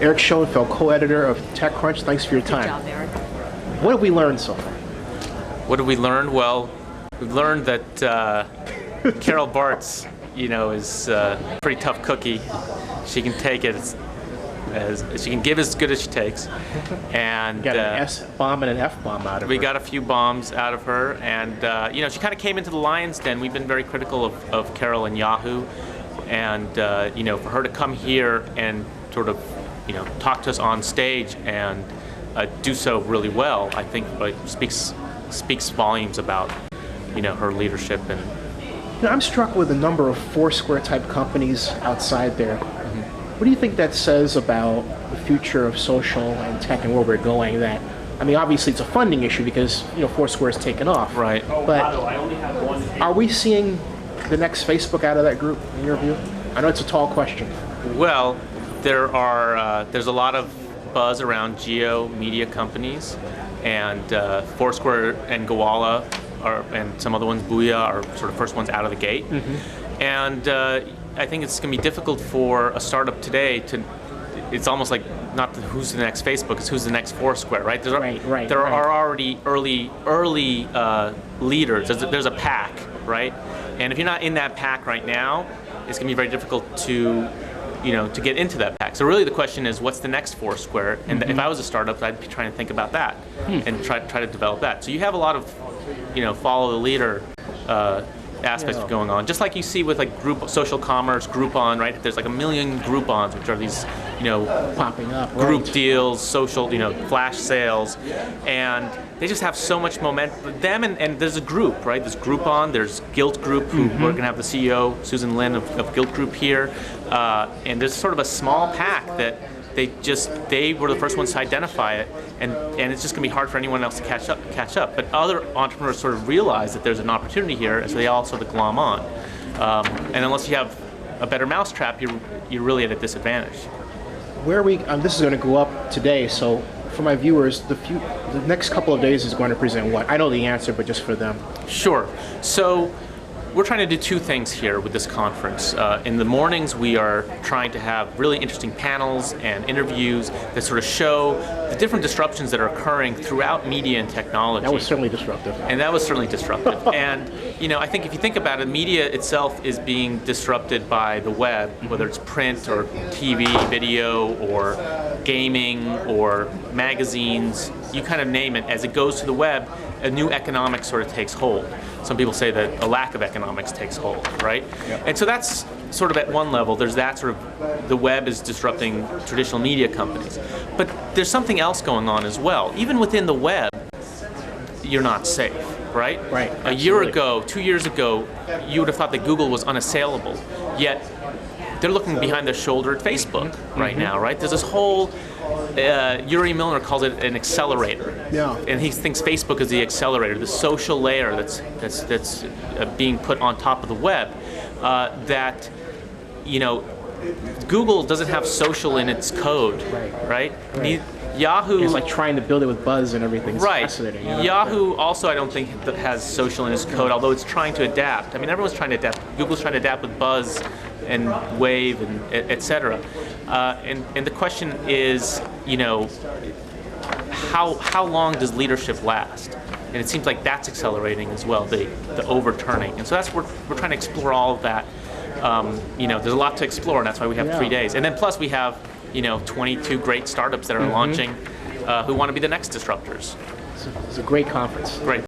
Erick Schonfeld, co-editor of TechCrunch. Thanks for your time. Good job, Eric. What have we learned so far? What have we learned? Well, we've learned that Carol Bartz, is a pretty tough cookie. She can take it as she can give as good as she takes. And got an S-bomb and an F-bomb out of her. We got a few bombs out of her, and she kind of came into the lion's den. We've been very critical of Carol and Yahoo, and for her to come here and sort of talk to us on stage and do so really well, I think speaks volumes about her leadership. And I'm struck with the number of Foursquare type companies outside there. What do you think that says about the future of social and tech and where we're going? Obviously it's a funding issue because Foursquare is taken off. Right. But are we seeing the next Facebook out of that group in your view? I know it's a tall question. Well, there's a lot of buzz around geo media companies, and Foursquare and Gowalla and some other ones, Booyah, are sort of first ones out of the gate. And I think it's going to be difficult for a startup today it's almost like not who's the next Facebook, it's who's the next Foursquare, right? There are already early leaders. There's a pack, right? And if you're not in that pack right now, it's going to be very difficult to get into that pack. So really the question is, what's the next Foursquare? And if I was a startup, I'd be trying to think about that and try to develop that. So you have a lot of, follow the leader aspects going on. Just like you see with like social commerce, Groupon, right? There's like a million Groupons, which are these, popping up, group deals, social, flash sales, and they just have so much momentum. Them and there's a group, right? There's Groupon, there's Gilt Group, who we're going to have the CEO, Susan Lin of Gilt Group here, and there's sort of a small pack that they were the first ones to identify it, and it's just going to be hard for anyone else to catch up. But other entrepreneurs sort of realize that there's an opportunity here, and so they all sort of glom on. And unless you have a better mousetrap, you're really at a disadvantage. Where are we? This is going to go up today, so for my viewers, the next couple of days is going to present what? I know the answer, but just for them. Sure. So we're trying to do two things here with this conference. In the mornings, we are trying to have really interesting panels and interviews that sort of show the different disruptions that are occurring throughout media and technology. That was certainly disruptive. And that was certainly disruptive. And I think if you think about it, media itself is being disrupted by the web, whether it's print or TV, video, or gaming, or magazines, you kind of name it. As it goes to the web, a new economics sort of takes hold. Some people say that a lack of economics takes hold, right? Yep. And so that's sort of at one level. There's that sort of, the web is disrupting traditional media companies. But there's something else going on as well. Even within the web, you're not safe, right? Right. A year ago, 2 years ago, you would have thought that Google was unassailable. Yet they're looking behind their shoulder at Facebook right now, right? There's this whole, Yuri Milner calls it an accelerator. Yeah. And he thinks Facebook is the accelerator, the social layer that's being put on top of the web. Google doesn't have social in its code, right? Yahoo, it's like trying to build it with buzz and everything. It's fascinating. Yahoo also, I don't think has social in its code, although it's trying to adapt. Everyone's trying to adapt. Google's trying to adapt with buzz and wave and et cetera. And the question is, how long does leadership last? And it seems like that's accelerating as well, the overturning. And so that's we're trying to explore all of that. There's a lot to explore, and that's why we have 3 days. And then plus we have 22 great startups that are launching who want to be the next disruptors. It's a great conference. Great.